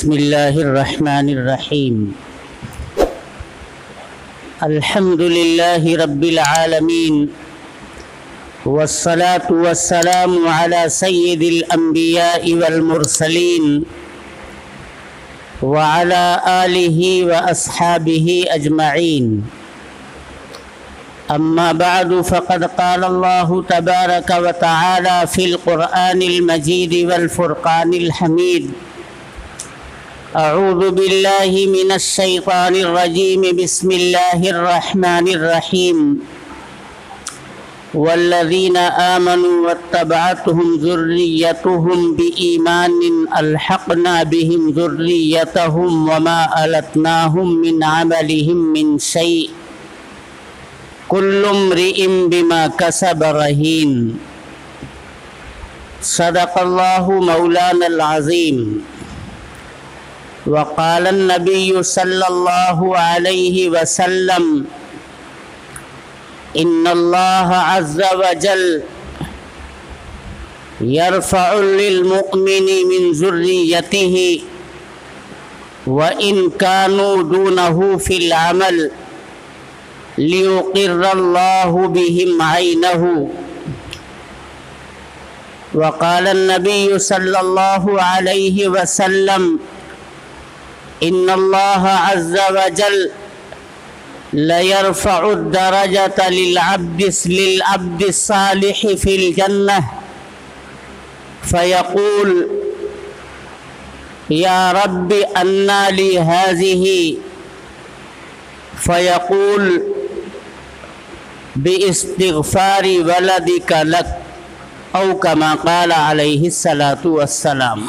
بسم اللہ الرحمن الرحیم الحمد للہ رب العالمین والصلاة والسلام على سید الانبیاء والمرسلین وعلى آلہ واصحابہ اجمعین اما بعد فقد قال اللہ تبارک وتعالی فی القرآن المجید والفرقان الحمید اعوذ باللہ من الشیطان الرجیم بسم اللہ الرحمن الرحیم والذین آمنوا واتبعتهم ذریتهم بإیمان الحقنا بهم ذریتهم وما ألتناهم من عملهم من شیء کل امرئ بما کسب رہین صدق اللہ مولانا العظیم وقال النبی صلی اللہ علیہ وسلم ان اللہ عز وجل یرفع للمؤمن من ذریته وإن كانوا دونه في العمل ليقر الله بهم عينه وقال النبي صلى الله عليه وسلم إن الله عز وجل ليرفع الدرجة للعبد الصالح في الجنة فيقول يا رب أنى لي هذه فيقول باستغفار ولدك لك او كما قال عليه الصلاة والسلام۔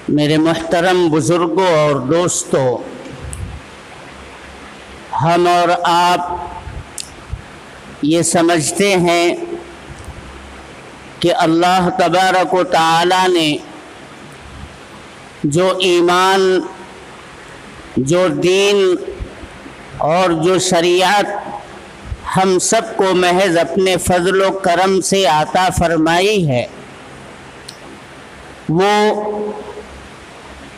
میرے محترم بزرگوں اور دوستوں، ہم اور آپ یہ سمجھتے ہیں کہ اللہ تبارک و تعالی نے جو ایمان، جو دین اور جو شریعت ہم سب کو محض اپنے فضل و کرم سے عطا فرمائی ہے، وہ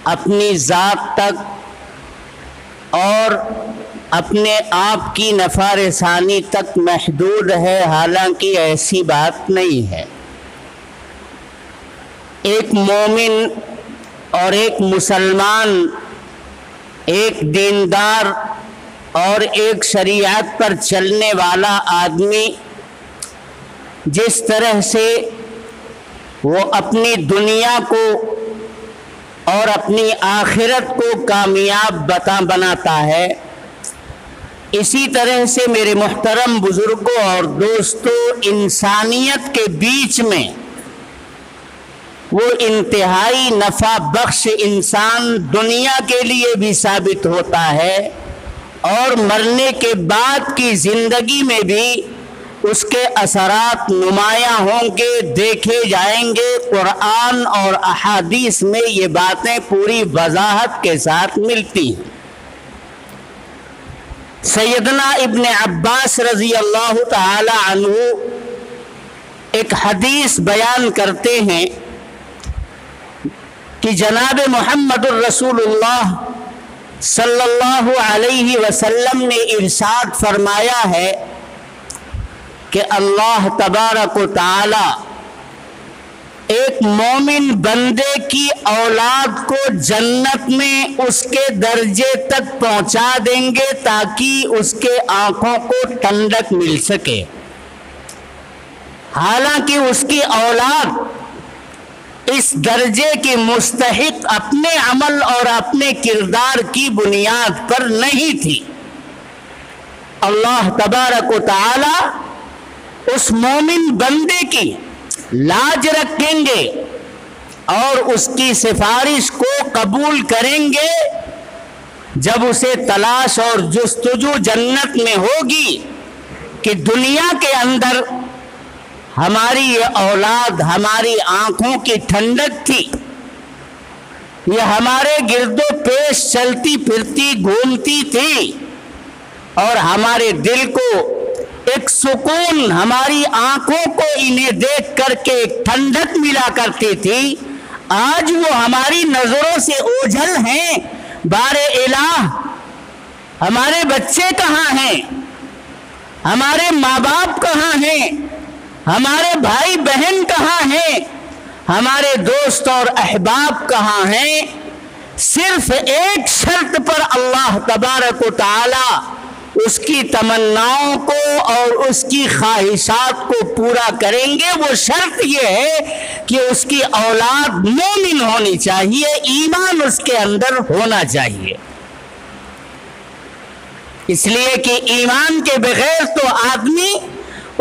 اپنی ذات تک اور اپنے آپ کی نفع رسانی تک محدود ہے، حالانکہ ایسی بات نہیں ہے۔ ایک مومن اور ایک مسلمان، ایک دیندار اور ایک شریعت پر چلنے والا آدمی جس طرح سے وہ اپنی دنیا کو اور اپنی آخرت کو کامیاب بناتا ہے، اسی طرح سے میرے محترم بزرگوں اور دوستوں، انسانیت کے بیچ میں وہ انتہائی نفع بخش انسان دنیا کے لیے بھی ثابت ہوتا ہے اور مرنے کے بعد کی زندگی میں بھی اس کے اثرات نمایاں ہوں گے، دیکھے جائیں گے۔ قرآن اور احادیث میں یہ باتیں پوری وضاحت کے ساتھ ملتی ہیں۔ سیدنا ابن عباس رضی اللہ تعالی عنہ ایک حدیث بیان کرتے ہیں کہ جناب محمد الرسول اللہ صلی اللہ علیہ وسلم نے ارشاد فرمایا ہے کہ اللہ تبارک و تعالی ایک مومن بندے کی اولاد کو جنت میں اس کے درجے تک پہنچا دیں گے تاکہ اس کے آنکھوں کو ٹھنڈک مل سکے، حالانکہ اس کی اولاد اس درجے کی مستحق اپنے عمل اور اپنے کردار کی بنیاد پر نہیں تھی۔ اللہ تبارک و تعالی اس مومن بندے کی لاج رکھیں گے اور اس کی سفارش کو قبول کریں گے جب اسے تلاش اور جستجو جنت میں ہوگی کہ دنیا کے اندر ہماری یہ اولاد ہماری آنکھوں کی ٹھنڈک تھی، یہ ہمارے گرد و پیش چلتی پھرتی گھومتی تھی اور ہمارے دل کو ایک سکون، ہماری آنکھوں کو انہیں دیکھ کر کے ایک ٹھنڈک ملا کرتی تھی۔ آج وہ ہماری نظروں سے اوجھل ہیں۔ بار الہ ہمارے بچے کہاں ہیں؟ ہمارے ماں باپ کہاں ہیں؟ ہمارے بھائی بہن کہاں ہیں؟ ہمارے دوست اور احباب کہاں ہیں؟ صرف ایک شرط پر اللہ تبارک و تعالی اس کی تمناؤں کو اور اس کی خواہشات کو پورا کریں گے۔ وہ شرط یہ ہے کہ اس کی اولاد مومن ہونی چاہیے، ایمان اس کے اندر ہونا چاہیے، اس لیے کہ ایمان کے بغیر تو آدمی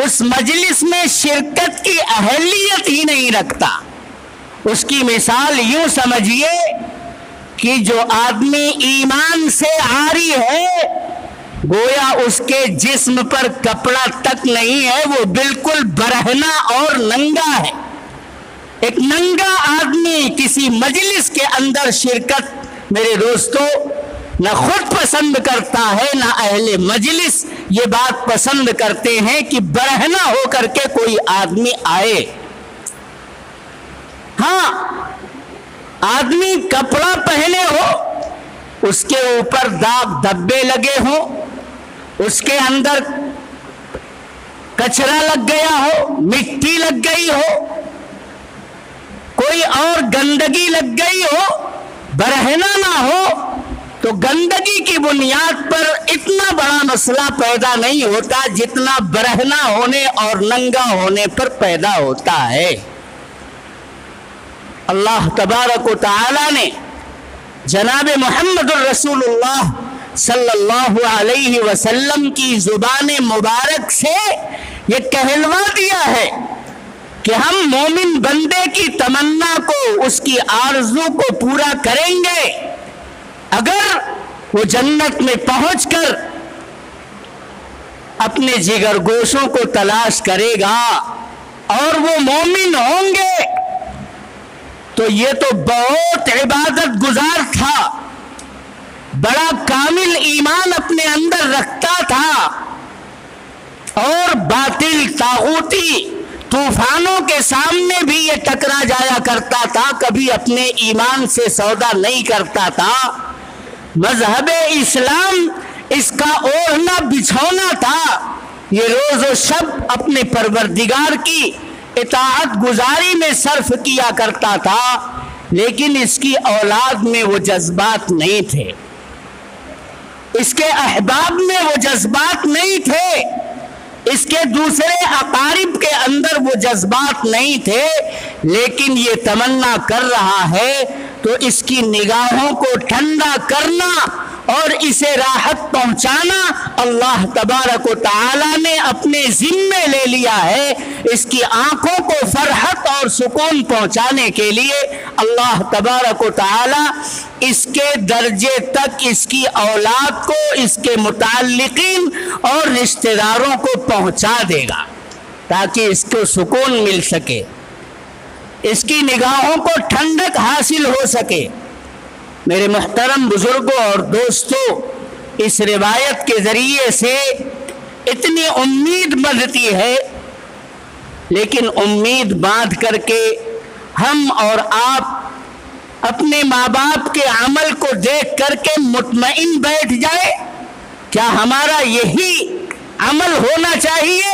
اس مجلس میں شرکت کی اہلیت ہی نہیں رکھتا۔ اس کی مثال یوں سمجھیے کہ جو آدمی ایمان سے عاری ہے، گویا اس کے جسم پر کپڑا تک نہیں ہے، وہ بالکل برہنہ اور ننگا ہے۔ ایک ننگا آدمی کسی مجلس کے اندر شرکت میرے دوستو نہ خود پسند کرتا ہے، نہ اہل مجلس یہ بات پسند کرتے ہیں کہ برہنہ ہو کر کے کوئی آدمی آئے۔ ہاں، آدمی کپڑا پہنے ہو، اس کے اوپر داغ دھبے لگے ہوں، اس کے اندر کچرا لگ گیا ہو، مٹی لگ گئی ہو، کوئی اور گندگی لگ گئی ہو، برہنہ نہ ہو، تو گندگی کی بنیاد پر اتنا بڑا مسئلہ پیدا نہیں ہوتا جتنا برہنہ ہونے اور ننگا ہونے پر پیدا ہوتا ہے۔ اللہ تبارک و تعالی نے جناب محمد الرسول اللہ صلی اللہ علیہ وسلم کی زبان مبارک سے یہ کہلوا دیا ہے کہ ہم مومن بندے کی تمنا کو، اس کی آرزو کو پورا کریں گے اگر وہ جنت میں پہنچ کر اپنے جگر گوشوں کو تلاش کرے گا اور وہ مومن ہوں گے۔ تو یہ تو بہت عبادت گزار تھا، بڑا کامل ایمان اپنے اندر رکھتا تھا، اور باطل طاغوتی طوفانوں کے سامنے بھی یہ ٹکرا جایا کرتا تھا، کبھی اپنے ایمان سے سودا نہیں کرتا تھا۔ مذہب اسلام اس کا اوڑھنا بچھونا تھا، یہ روز و شب اپنے پروردگار کی اطاعت گزاری میں صرف کیا کرتا تھا، لیکن اس کی اولاد میں وہ جذبات نہیں تھے، اس کے احباب میں وہ جذبات نہیں تھے، اس کے دوسرے اقارب کے اندر وہ جذبات نہیں تھے، لیکن یہ تمنا کر رہا ہے تو اس کی نگاہوں کو ٹھنڈا کرنا اور اسے راحت پہنچانا اللہ تبارک و تعالی نے اپنے ذمے لے لیا ہے۔ اس کی آنکھوں کو فرحت اور سکون پہنچانے کے لیے اللہ تبارک و تعالی اس کے درجے تک اس کی اولاد کو، اس کے متعلقین اور رشتہ داروں کو پہنچا دے گا تاکہ اس کو سکون مل سکے، اس کی نگاہوں کو ٹھنڈک حاصل ہو سکے۔ میرے محترم بزرگوں اور دوستوں، اس روایت کے ذریعے سے اتنی امید بندھتی ہے، لیکن امید باندھ کر کے ہم اور آپ اپنے ماں باپ کے عمل کو دیکھ کر کے مطمئن بیٹھ جائے؟ کیا ہمارا یہی عمل ہونا چاہیے؟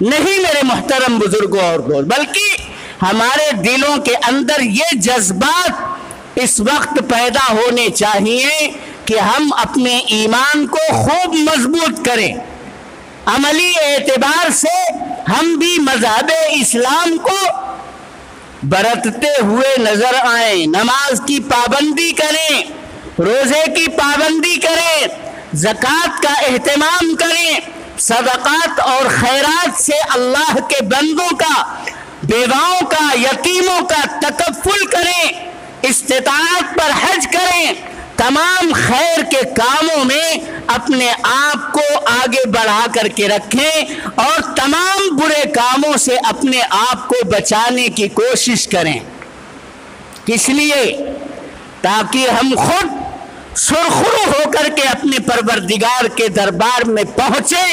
نہیں میرے محترم بزرگوں اور دوست، بلکہ ہمارے دلوں کے اندر یہ جذبات اس وقت پیدا ہونے چاہیے کہ ہم اپنے ایمان کو خوب مضبوط کریں، عملی اعتبار سے ہم بھی مذہب اسلام کو برتتے ہوئے نظر آئیں، نماز کی پابندی کریں، روزے کی پابندی کریں، زکوٰۃ کا اہتمام کریں، صدقات اور خیرات سے اللہ کے بندوں کا، بیواؤں کا، یتیموں کا تکفل کریں، استطاعت پر حج کریں، تمام خیر کے کاموں میں اپنے آپ کو آگے بڑھا کر کے رکھیں اور تمام برے کاموں سے اپنے آپ کو بچانے کی کوشش کریں۔ کس لیے؟ تاکہ ہم خود سرخرو ہو کر کے اپنے پروردگار کے دربار میں پہنچے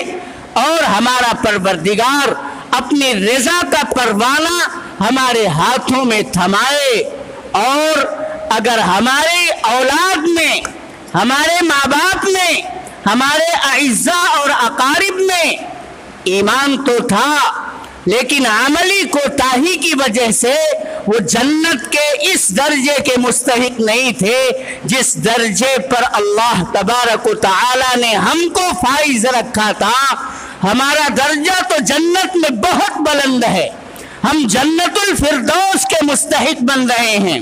اور ہمارا پروردگار اپنی رضا کا پروانہ ہمارے ہاتھوں میں تھمائے اور اگر ہمارے اولاد میں، ہمارے ماں باپ میں، ہمارے اعزاء اور اقارب میں ایمان تو تھا، لیکن عملی کوتاہی کی وجہ سے وہ جنت کے اس درجے کے مستحق نہیں تھے جس درجے پر اللہ تبارک و تعالی نے ہم کو فائز رکھا تھا۔ ہمارا درجہ تو جنت میں بہت بلند ہے، ہم جنت الفردوس کے مستحق بن رہے ہیں،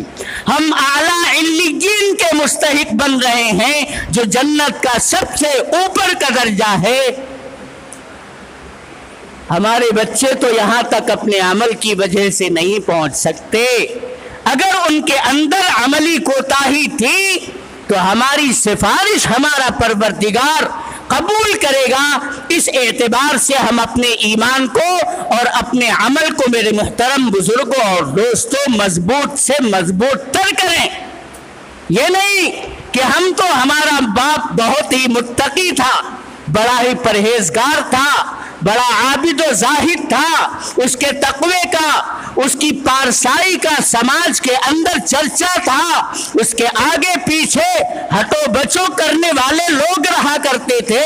ہم اعلیٰ علیین کے مستحق بن رہے ہیں جو جنت کا سب سے اوپر کا درجہ ہے۔ ہمارے بچے تو یہاں تک اپنے عمل کی وجہ سے نہیں پہنچ سکتے۔ اگر ان کے اندر عملی کوتاہی تھی تو ہماری سفارش ہمارا پروردگار قبول کرے گا۔ اس اعتبار سے ہم اپنے ایمان کو اور اپنے عمل کو میرے محترم بزرگوں اور دوستوں مضبوط سے مضبوط تر کریں۔ یہ نہیں کہ ہم تو ہمارا باپ بہت ہی متقی تھا، بڑا ہی پرہیزگار تھا، بڑا عابد و زاہد تھا، اس کے تقوی کا، اس کی پارسائی کا سماج کے اندر چرچا تھا، اس کے آگے پیچھے ہٹو بچو کرنے والے لوگ رہا کرتے تھے۔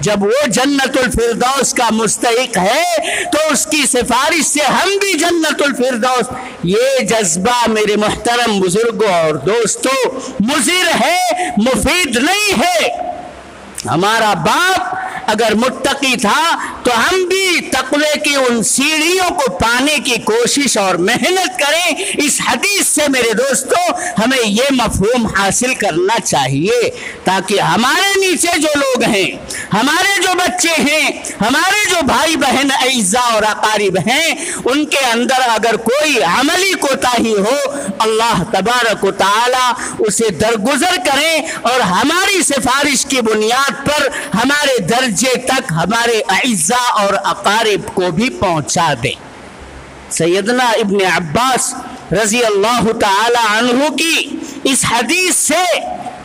جب وہ جنت الفردوس کا مستحق ہے تو اس کی سفارش سے ہم بھی جنت الفردوس۔ یہ جذبہ میرے محترم بزرگوں اور دوستوں مضر ہے، مفید نہیں ہے۔ ہمارا باپ اگر متقی تھا تو ہم بھی تقوی کی ان سیڑھیوں کو پانے کی کوشش اور محنت کریں۔ اس حدیث سے میرے دوستوں ہمیں یہ مفہوم حاصل کرنا چاہیے تاکہ ہمارے نیچے جو لوگ ہیں، ہمارے جو بچے ہیں، ہمارے جو بھائی بہن اعزاء اور اقارب ہیں، ان کے اندر اگر کوئی عملی کوتاہی ہو، اللہ تبارک و تعالی اسے درگزر کریں اور ہماری سفارش کی بنیاد پر ہمارے درجے تک ہمارے اعزاء اور اقارب کو بھی پہنچا دیں۔ سیدنا ابن عباس رضی اللہ تعالی عنہ کی اس حدیث سے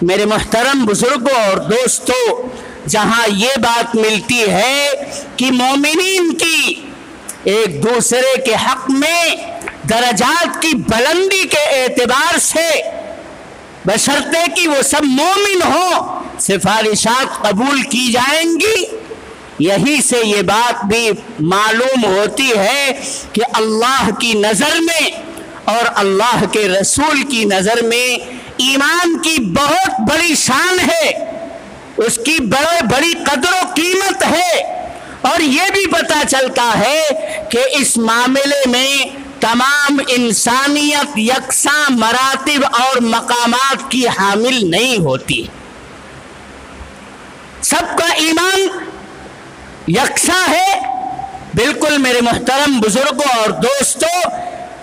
میرے محترم بزرگوں اور دوستوں جہاں یہ بات ملتی ہے کہ مومنین کی ایک دوسرے کے حق میں درجات کی بلندی کے اعتبار سے بشرطے کہ وہ سب مومن ہوں سفارشات قبول کی جائیں گی، یہی سے یہ بات بھی معلوم ہوتی ہے کہ اللہ کی نظر میں اور اللہ کے رسول کی نظر میں ایمان کی بہت بڑی شان ہے، اس کی بڑی قدر و قیمت ہے۔ اور یہ بھی پتہ چلتا ہے کہ اس معاملے میں تمام انسانیت یکساں مراتب اور مقامات کی حامل نہیں ہوتی، سب کا ایمان یکساں ہے۔ بالکل میرے محترم بزرگوں اور دوستوں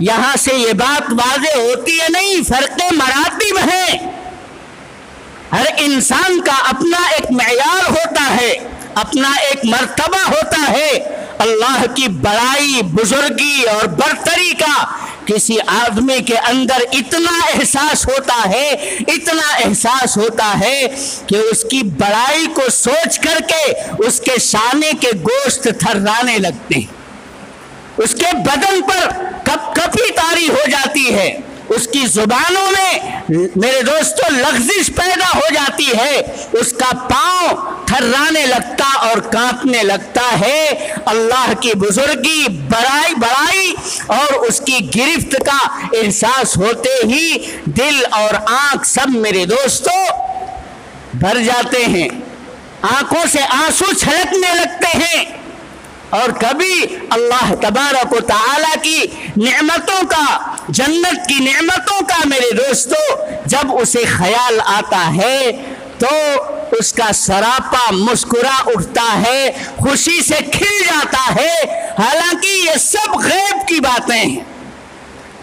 یہاں سے یہ بات واضح ہوتی ہے، نہیں، فرق مراتب ہیں۔ ہر انسان کا اپنا ایک معیار ہوتا ہے، اپنا ایک مرتبہ ہوتا ہے۔ اللہ کی بڑائی، بزرگی اور برتری کا کسی آدمی کے اندر اتنا احساس ہوتا ہے کہ اس کی بڑائی کو سوچ کر کے اس کے شانے کے گوشت تھرانے لگتے ہیں، اس کے بدن پر کپ کپی طاری ہو جاتی ہے، اس کی زبانوں میں میرے دوستوں لغزش پیدا ہو جاتی ہے، اس کا پاؤں تھرانے لگتا اور کانپنے لگتا ہے۔ اللہ کی بزرگی، بڑائی اور اس کی گرفت کا احساس ہوتے ہی دل اور آنکھ سب میرے دوستوں بھر جاتے ہیں، آنکھوں سے آنسو چھلکنے لگتے ہیں۔ اور کبھی اللہ تبارک و تعالیٰ کی نعمتوں کا، جنت کی نعمتوں کا میرے دوستو جب اسے خیال آتا ہے تو اس کا سراپا مسکرا اٹھتا ہے، خوشی سے کھل جاتا ہے، حالانکہ یہ سب غیب کی باتیں ہیں۔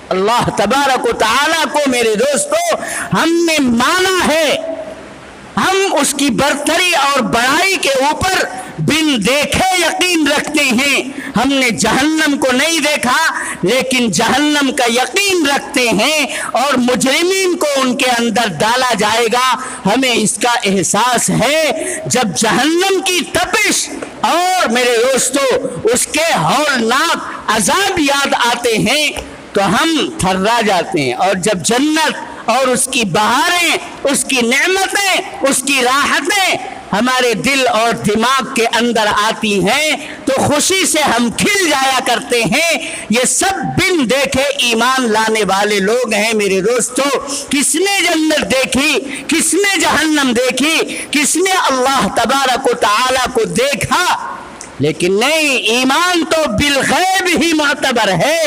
اللہ تبارک و تعالیٰ کو میرے دوستو ہم نے مانا ہے، ہم اس کی برتری اور بڑائی کے اوپر بن دیکھے یقین رکھتے ہیں۔ ہم نے جہنم کو نہیں دیکھا لیکن جہنم کا یقین رکھتے ہیں، اور مجرمین کو ان کے اندر ڈالا جائے گا، ہمیں اس کا احساس ہے۔ جب جہنم کی تپش اور میرے دوستو اس کے ہولناک عذاب یاد آتے ہیں تو ہم تھرا جاتے ہیں، اور جب جنت اور اس کی بہاریں، اس کی نعمتیں، اس کی راحتیں ہمارے دل اور دماغ کے اندر آتی ہیں تو خوشی سے ہم کھل جایا کرتے ہیں۔ یہ سب بن دیکھے ایمان لانے والے لوگ ہیں میرے دوستو۔ کس نے جنت دیکھی، کس نے جہنم دیکھی، کس نے اللہ تبارک و تعالی کو دیکھا؟ لیکن نہیں، ایمان تو بالغیب ہی معتبر ہے۔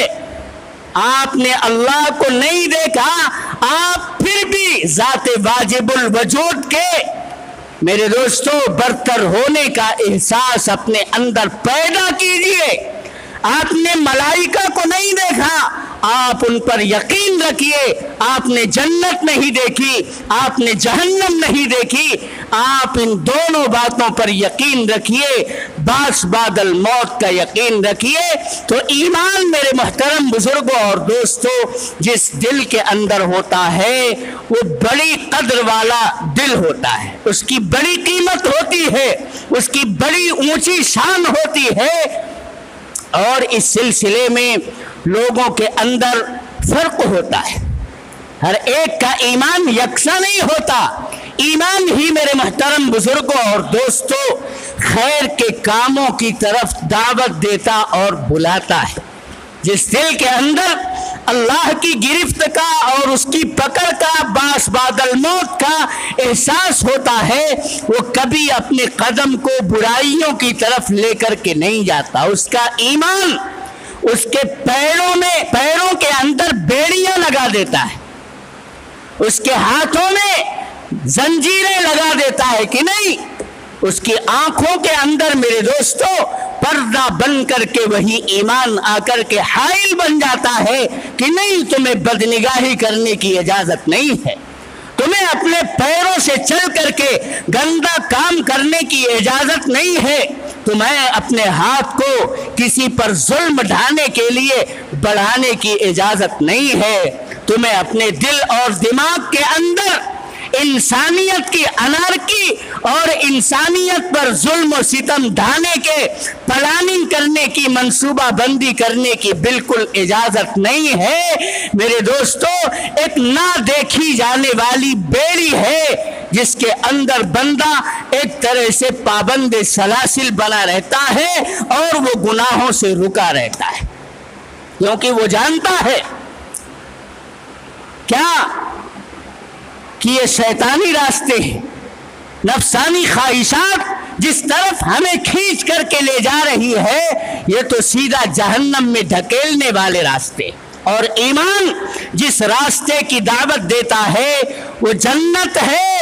آپ نے اللہ کو نہیں دیکھا، آپ پھر بھی ذات واجب الوجود کے میرے دوستو برتر ہونے کا احساس اپنے اندر پیدا کیجئے۔ آپ نے ملائکہ کو نہیں دیکھا، آپ ان پر یقین رکھیے۔ آپ نے جنت نہیں دیکھی، آپ نے جہنم نہیں دیکھی، آپ ان دونوں باتوں پر یقین رکھیے، باس بعد الموت کا یقین رکھیے۔ تو ایمان میرے محترم بزرگوں اور دوستوں جس دل کے اندر ہوتا ہے وہ بڑی قدر والا دل ہوتا ہے، اس کی بڑی قیمت ہوتی ہے، اس کی بڑی اونچی شان ہوتی ہے۔ اور اس سلسلے میں لوگوں کے اندر فرق ہوتا ہے، ہر ایک کا ایمان یکساں نہیں ہوتا۔ ایمان ہی میرے محترم بزرگوں اور دوستوں خیر کے کاموں کی طرف دعوت دیتا اور بلاتا ہے۔ جس دل کے اندر اللہ کی گرفت کا اور اس کی پکڑ کا، باس بعد الموت کا احساس ہوتا ہے، وہ کبھی اپنے قدم کو برائیوں کی طرف لے کر کے نہیں جاتا۔ اس کا ایمان اس کے پیروں کے اندر بیڑیاں لگا دیتا ہے، اس کے ہاتھوں میں زنجیریں لگا دیتا ہے کہ نہیں، اس کی آنکھوں کے اندر میرے دوستو پردہ بن کر کے وہی ایمان آ کر کے حائل بن جاتا ہے کہ نہیں، تمہیں بدنگاہی کرنے کی اجازت نہیں ہے، تمہیں اپنے پیروں سے چل کر کے گندا کام کرنے کی اجازت نہیں ہے، تمہیں اپنے ہاتھ کو کسی پر ظلم ڈھانے کے لیے بڑھانے کی اجازت نہیں ہے، تمہیں اپنے دل اور دماغ کے اندر انسانیت کی انارکی اور انسانیت پر ظلم و ستم ڈھانے کے پلاننگ کرنے کی، منصوبہ بندی کرنے کی بالکل اجازت نہیں ہے۔ میرے دوستو ایک نہ دیکھی جانے والی بیڑی ہے جس کے اندر بندہ ایک طرح سے پابند سلاسل بنا رہتا ہے اور وہ گناہوں سے رکا رہتا ہے، کیونکہ وہ جانتا ہے کیا کہ یہ شیطانی راستے ہیں، نفسانی خواہشات جس طرف ہمیں کھینچ کر کے لے جا رہی ہے یہ تو سیدھا جہنم میں دھکیلنے والے راستے، اور ایمان جس راستے کی دعوت دیتا ہے وہ جنت ہے،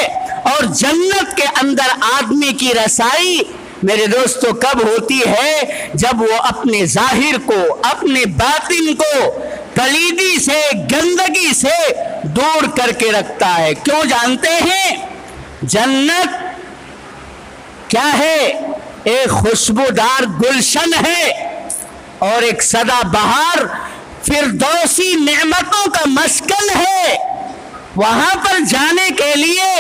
اور جنت کے اندر آدمی کی رسائی میرے دوستو کب ہوتی ہے؟ جب وہ اپنے ظاہر کو، اپنے باطن کو پلیدی سے، گندگی سے دور کر کے رکھتا ہے۔ کیوں جانتے ہیں؟ جنت کیا ہے؟ ایک خوشبودار گلشن ہے اور ایک سدا بہار فردوسی نعمتوں کا مسکن ہے۔ وہاں پر جانے کے لیے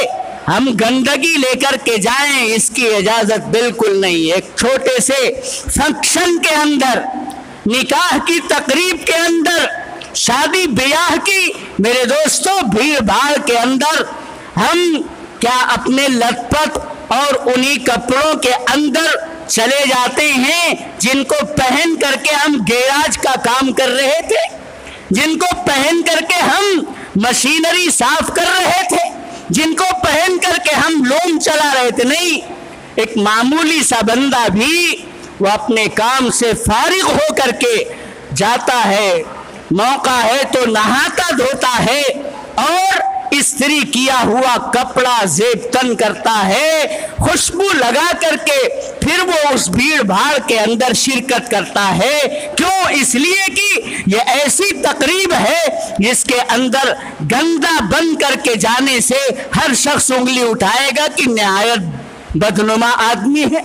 ہم گندگی لے کر کے جائیں اس کی اجازت بالکل نہیں۔ ایک چھوٹے سے فنکشن کے اندر، نکاح کی تقریب کے اندر، شادی بیاہ کی میرے دوستوں بھیڑ بھاڑ کے اندر ہم کیا اپنے لت پت اور انہی کپڑوں کے اندر چلے جاتے ہیں جن کو پہن کر کے ہم گیراج کا کام کر رہے تھے، جن کو پہن کر کے ہم مشینری صاف کر رہے تھے، جن کو پہن کر کے ہم لوم چلا رہے تھے؟ نہیں، ایک معمولی سا بندہ بھی وہ اپنے کام سے فارغ ہو کر کے جاتا ہے، موقع ہے تو نہاتا دھوتا ہے اور استری کیا ہوا کپڑا زیب تن کرتا ہے، خوشبو لگا کر کے پھر وہ اس بھیڑ بھاڑ کے اندر شرکت کرتا ہے۔ کیوں؟ اس لیے کہ یہ ایسی تقریب ہے جس کے اندر گندا بن کر کے جانے سے ہر شخص انگلی اٹھائے گا کہ نہایت بدنما آدمی ہے،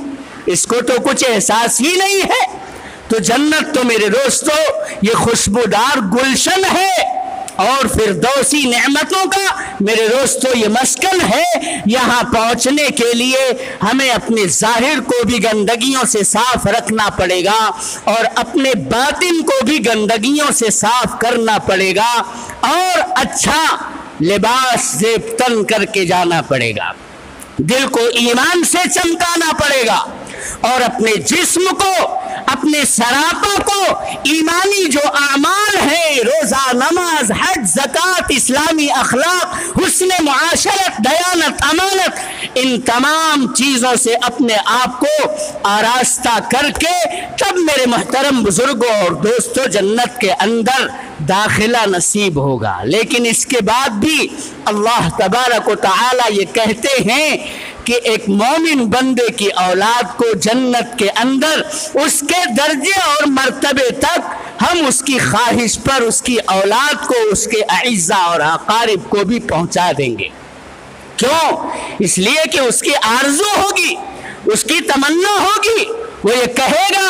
اس کو تو کچھ احساس ہی نہیں ہے۔ تو جنت تو میرے دوستو یہ خوشبودار گلشن ہے، اور فردوسی نعمتوں کا میرے دوستو یہ مسکن ہے۔ یہاں پہنچنے کے لیے ہمیں اپنے ظاہر کو بھی گندگیوں سے صاف رکھنا پڑے گا اور اپنے باطن کو بھی گندگیوں سے صاف کرنا پڑے گا اور اچھا لباس زیب تن کر کے جانا پڑے گا، دل کو ایمان سے چمکانا پڑے گا اور اپنے جسم کو، اپنے سراپا کو ایمانی جو اعمال ہیں، روزہ، نماز، حج، زکوٰۃ، اسلامی اخلاق، حسن معاشرت، دیانت، امانت، ان تمام چیزوں سے اپنے آپ کو آراستہ کر کے تب میرے محترم بزرگوں اور دوستوں جنت کے اندر داخلہ نصیب ہوگا۔ لیکن اس کے بعد بھی اللہ تبارک و تعالی یہ کہتے ہیں کہ ایک مومن بندے کی اولاد کو جنت کے اندر اس کے درجے اور مرتبے تک ہم اس کی خواہش پر اس کی اولاد کو، اس کے اعزا اور اقارب کو بھی پہنچا دیں گے۔ کیوں؟ اس لیے کہ اس کی آرزو ہوگی، اس کی تمنا ہوگی، وہ یہ کہے گا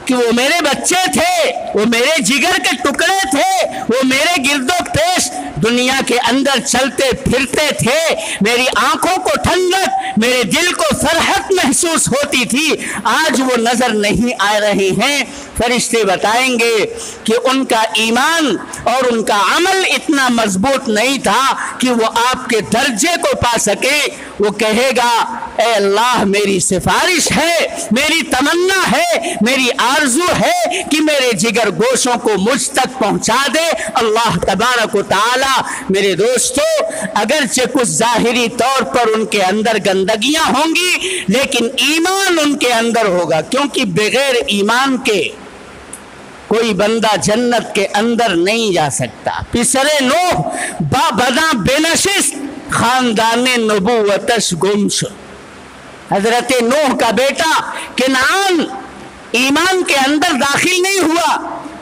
کہ وہ میرے بچے تھے، وہ میرے جگر کے ٹکڑے تھے، وہ میرے گرد و پیش دنیا کے اندر چلتے پھرتے تھے، میری آنکھوں کو ٹھنڈک، میرے دل کو فرحت محسوس ہوتی تھی، آج وہ نظر نہیں آ رہے ہیں۔ فرشتے بتائیں گے کہ ان کا ایمان اور ان کا عمل اتنا مضبوط نہیں تھا کہ وہ آپ کے درجے کو پا سکے۔ وہ کہے گا اے اللہ میری سفارش ہے، میری تمنا ہے، میری آرزو ہے کہ میرے جگر گوشوں کو مجھ تک پہنچا دے۔ اللہ تبارک و تعالی میرے دوستو اگرچہ کچھ ظاہری طور پر ان کے اندر گندگیاں ہوں گی لیکن ایمان ان کے اندر ہوگا، کیونکہ بغیر ایمان کے کوئی بندہ جنت کے اندر نہیں جا سکتا۔ پسرے نوح با بداں بے نشست خاندان نبوتش گم شد۔ حضرت نوح کا بیٹا کنعان ایمان کے اندر داخل نہیں ہوا،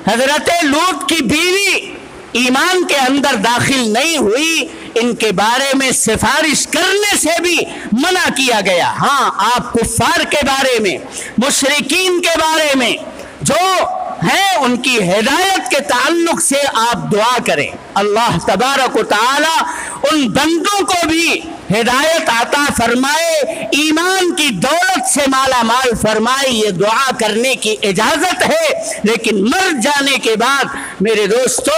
حضرت لوط کی بیوی ایمان کے اندر داخل نہیں ہوئی، ان کے بارے میں سفارش کرنے سے بھی منع کیا گیا۔ ہاں آپ کفار کے بارے میں، مشرکین کے بارے میں جو ہیں ان کی ہدایت کے تعلق سے آپ دعا کریں، اللہ تبارک و تعالی ان بندوں کو بھی ہدایت عطا فرمائے، ایمان کی دولت سے مالا مال فرمائے، یہ دعا کرنے کی اجازت ہے۔ لیکن مر جانے کے بعد میرے دوستو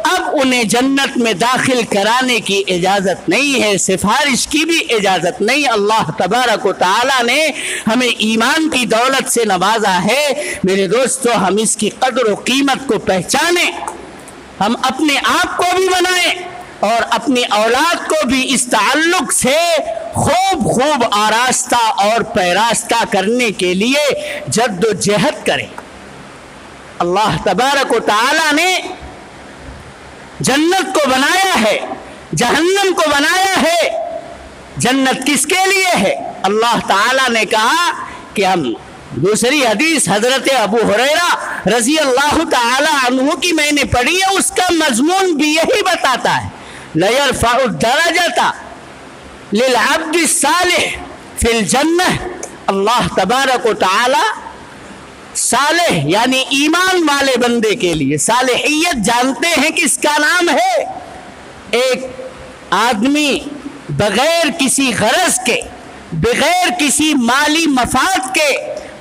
اب انہیں جنت میں داخل کرانے کی اجازت نہیں ہے، سفارش کی بھی اجازت نہیں۔ اللہ تبارک و تعالی نے ہمیں ایمان کی دولت سے نوازا ہے، میرے دوستو ہم اس کی قدر و قیمت کو پہچانیں، ہم اپنے آپ کو بھی بنائیں اور اپنی اولاد کو بھی اس تعلق سے خوب آراستہ اور پیراستہ کرنے کے لیے جد و جہد کریں۔ اللہ تبارک و تعالی نے جنت کو بنایا ہے، جہنم کو بنایا ہے۔ جنت کس کے لیے ہے؟ اللہ تعالی نے کہا کہ ہم دوسری حدیث حضرت ابو ہریرہ رضی اللہ تعالی عنہ کی میں نے پڑھی ہے، اس کا مضمون بھی یہی بتاتا ہے، لَيَرْفَعُ الدَّرَجَةَ لِلْعَبْدِ الصَّالِحِ فِي الْجَنَّةِ۔ اللہ تبارک و تعالی صالح یعنی ایمان والے بندے کے لیے، صالحیت جانتے ہیں کس کا نام ہے؟ ایک آدمی بغیر کسی غرض کے، بغیر کسی مالی مفاد کے،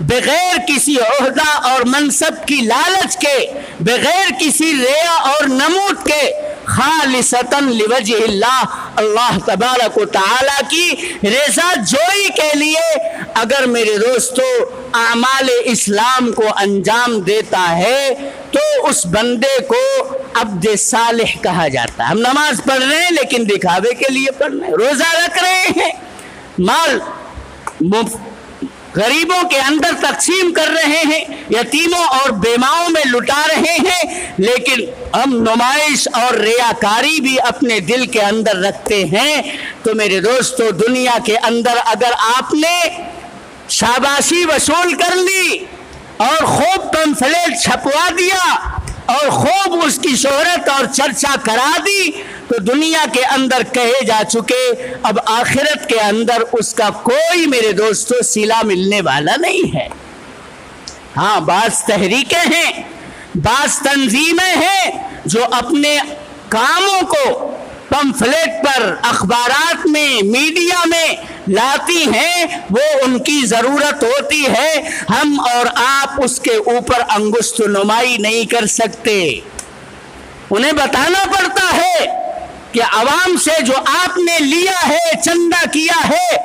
بغیر کسی عہدہ اور منصب کی لالچ کے، بغیر کسی ریا اور نمود کے، خالصتاً لوجہ اللہ، اللہ تبارک و تعالی کی رضا جوئی کے لیے اگر میرے دوستو اعمال اسلام کو انجام دیتا ہے تو اس بندے کو عبد صالح کہا جاتا ہے۔ ہم نماز پڑھ رہے ہیں لیکن دکھاوے کے لیے پڑھ رہے ہیں، روزہ رکھ رہے ہیں، مال غریبوں کے اندر تقسیم کر رہے ہیں، یتیموں اور بیواؤں میں لٹا رہے ہیں، لیکن ہم نمائش اور ریاکاری بھی اپنے دل کے اندر رکھتے ہیں۔ تو میرے دوستو دنیا کے اندر اگر آپ نے شاباشی وصول کر لی اور خوب پمفلیٹ چھپوا دیا اور خوب اس کی شہرت اور چرچا کرا دی تو دنیا کے اندر کہے جا چکے، اب آخرت کے اندر اس کا کوئی میرے دوستو صلہ ملنے والا نہیں ہے۔ ہاں بعض تحریکیں ہیں، بعض تنظیمیں ہیں جو اپنے کاموں کو پمفلیٹ پر، اخبارات میں، میڈیا میں لاتی ہیں، وہ ان کی ضرورت ہوتی ہے، ہم اور آپ اس کے اوپر انگشت نمائی نہیں کر سکتے۔ انہیں بتانا پڑتا ہے کہ عوام سے جو آپ نے لیا ہے، چندہ کیا ہے،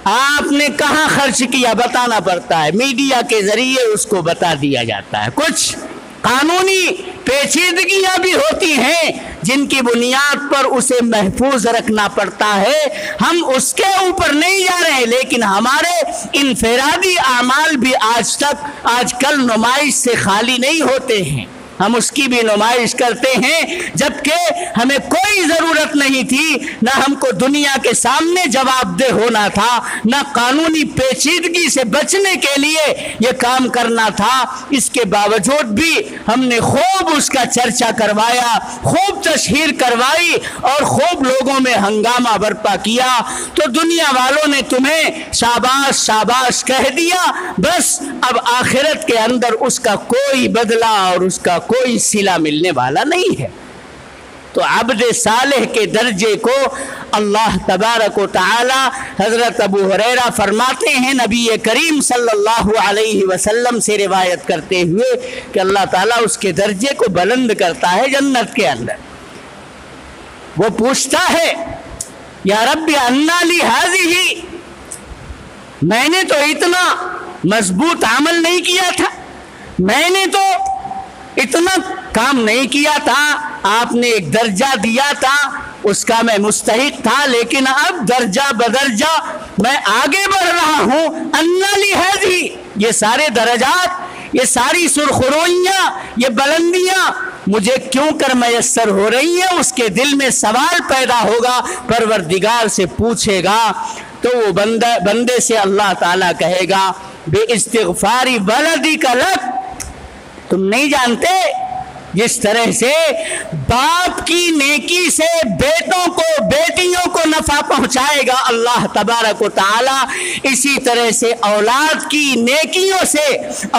آپ نے کہاں خرچ کیا، بتانا پڑتا ہے۔ میڈیا کے ذریعے اس کو بتا دیا جاتا ہے۔ کچھ قانونی پیچیدگیاں بھی ہوتی ہیں جن کی بنیاد پر اسے محفوظ رکھنا پڑتا ہے، ہم اس کے اوپر نہیں جا رہے، لیکن ہمارے انفرادی اعمال بھی آج کل نمائش سے خالی نہیں ہوتے ہیں، ہم اس کی بھی نمائش کرتے ہیں، جبکہ ہمیں کوئی ضرورت نہیں تھی، نہ ہم کو دنیا کے سامنے جواب دہ ہونا تھا، نہ قانونی پیچیدگی سے بچنے کے لیے یہ کام کرنا تھا۔ اس کے باوجود بھی ہم نے خوب اس کا چرچا کروایا، خوب تشہیر کروائی اور خوب لوگوں میں ہنگامہ برپا کیا، تو دنیا والوں نے تمہیں شاباش شاباش کہہ دیا، بس اب آخرت کے اندر اس کا کوئی بدلہ اور اس کا کوئی صلہ ملنے والا نہیں ہے۔ تو عبد صالح کے درجے کو اللہ تبارک و تعالی، حضرت ابو ہریرہ فرماتے ہیں، نبی کریم صلی اللہ علیہ وسلم سے روایت کرتے ہوئے کہ اللہ تعالیٰ اس کے درجے کو بلند کرتا ہے جنت کے اندر۔ وہ پوچھتا ہے، یا رب انا لی ہذہ، میں نے تو اتنا مضبوط عمل نہیں کیا تھا، میں نے تو اتنا کام نہیں کیا تھا، آپ نے ایک درجہ دیا تھا، اس کا میں مستحق تھا، لیکن اب درجہ بدرجہ میں آگے بڑھ رہا ہوں، انا لی ہذہ، یہ سارے درجات، یہ ساری سرخروئیاں، یہ بلندیاں مجھے کیوں کر میسر ہو رہی ہیں؟ اس کے دل میں سوال پیدا ہوگا، پروردگار سے پوچھے گا، تو وہ بندے سے اللہ تعالیٰ کہے گا، بے استغفاری ولدک لک، تم نہیں جانتے جس طرح سے باپ کی نیکی سے بیٹوں کو، بیٹیوں کو نفع پہنچائے گا اللہ تبارک و تعالی، اسی طرح سے اولاد کی نیکیوں سے،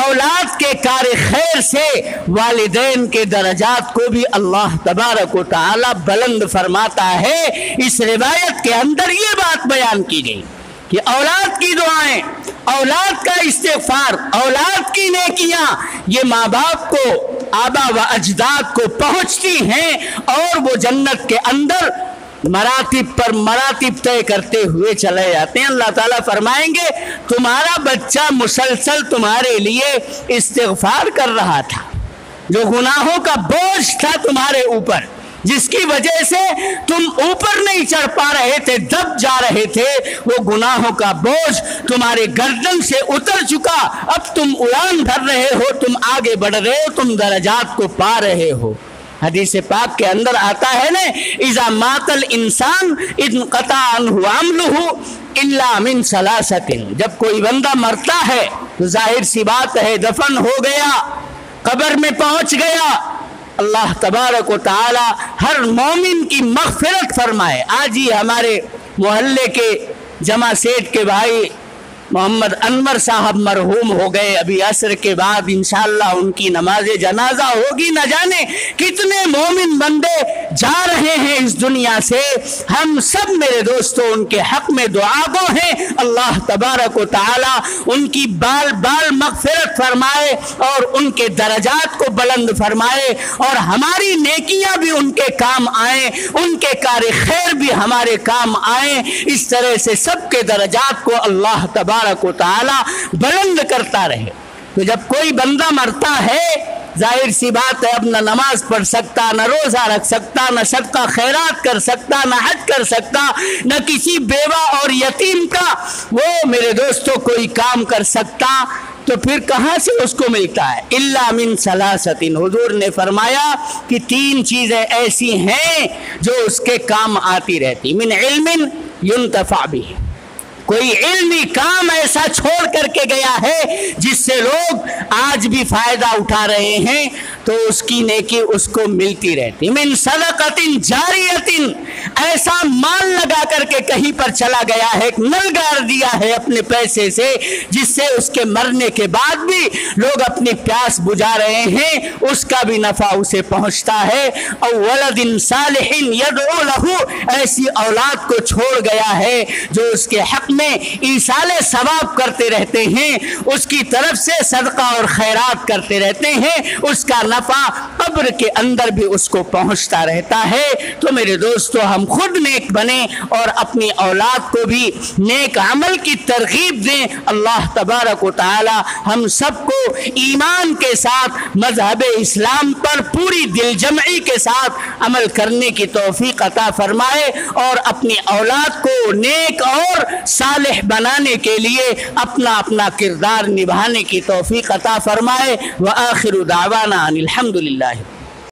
اولاد کے کار خیر سے والدین کے درجات کو بھی اللہ تبارک و تعالی بلند فرماتا ہے۔ اس روایت کے اندر یہ بات بیان کی گئی کہ اولاد کی دعائیں، اولاد کا استغفار، اولاد کی نیکیاں، یہ ماں باپ کو، آبا و اجداد کو پہنچتی ہیں، اور وہ جنت کے اندر مراتب پر مراتب طے کرتے ہوئے چلے جاتے ہیں۔ اللہ تعالیٰ فرمائیں گے، تمہارا بچہ مسلسل تمہارے لیے استغفار کر رہا تھا، جو گناہوں کا بوجھ تھا تمہارے اوپر، جس کی وجہ سے تم اوپر نہیں چڑھ پا رہے تھے، دب جا رہے تھے، وہ گناہوں کا بوجھ تمہارے گردن سے اتر چکا، اب تم اڑان بھر رہے ہو، تم آگے بڑھ رہے ہو، تم درجات کو پا رہے ہو۔ حدیث پاک کے اندر آتا ہے نا، اذا مات الانسان انقطع عنہ عملہ الا من ثلاثۃ، جب کوئی بندہ مرتا ہے تو ظاہر سی بات ہے دفن ہو گیا، قبر میں پہنچ گیا، اللہ تبارک و تعالی ہر مومن کی مغفرت فرمائے۔ آج ہی ہمارے محلے کے جمع سیٹ کے بھائی محمد انور صاحب مرحوم ہو گئے، ابھی عصر کے بعد انشاءاللہ ان کی نماز جنازہ ہوگی، نہ جانے کتنے مومن بندے جا رہے ہیں اس دنیا سے، ہم سب میرے دوستوں ان کے حق میں دعا گو ہیں، اللہ تبارک و تعالی ان کی بال بال مغفرت فرمائے اور ان کے درجات کو بلند فرمائے، اور ہماری نیکیاں بھی ان کے کام آئیں، ان کے کار خیر بھی ہمارے کام آئیں، اس طرح سے سب کے درجات کو اللہ تبارک و تعالی بلند کرتا رہے۔ تو جب کوئی بندہ مرتا ہے، ظاہر سی بات ہے اب نہ نماز پڑھ سکتا، نہ روزہ رکھ سکتا، نہ صدقہ خیرات کر سکتا، نہ حج کر سکتا، نہ کسی بیوہ اور یتیم کا وہ میرے دوستوں کوئی کام کر سکتا، تو پھر کہاں سے اس کو ملتا ہے؟ الا من ثلاثۃ، حضور نے فرمایا کہ تین چیزیں ایسی ہیں جو اس کے کام آتی رہتی، من علم ينتفع به، کوئی علمی کام ایسا چھوڑ کر کے گیا ہے جس سے لوگ آج بھی فائدہ اٹھا رہے ہیں، تو اس کی نیکی اس کو ملتی رہتی. من صدقۃ جاریۃ، ایسا مال لگا کر کے کہیں پر چلا گیا ہے، ایک نل گاڑ دیا ہے اپنے پیسے سے، جس سے اس کے مرنے کے بعد بھی لوگ اپنی پیاس بجھا رہے ہیں، اس کا بھی نفع اسے پہنچتا ہے. او ولد صالح یدعو لہ، ایسی اولاد کو چھوڑ گیا ہے جو اس کے حق میں ایصال ثواب کرتے رہتے ہیں، اس کی طرف سے صدقہ اور خیرات کرتے رہتے ہیں، اس کا نفع قبر کے اندر بھی اس کو پہنچتا رہتا ہے. تو میرے دوستو، ہم خود نیک بنیں اور اپنی اولاد کو بھی نیک عمل کی ترغیب دیں. اللہ تبارک و تعالی ہم سب کو ایمان کے ساتھ مذہب اسلام پر پوری دل جمعی کے ساتھ عمل کرنے کی توفیق عطا فرمائے، اور اپنی اولاد کو نیک اور صالح بنانے کے لیے اپنا اپنا کردار نبھانے کی توفیق عطا فرمائے. وآخر دعوانا ان الحمد للہ.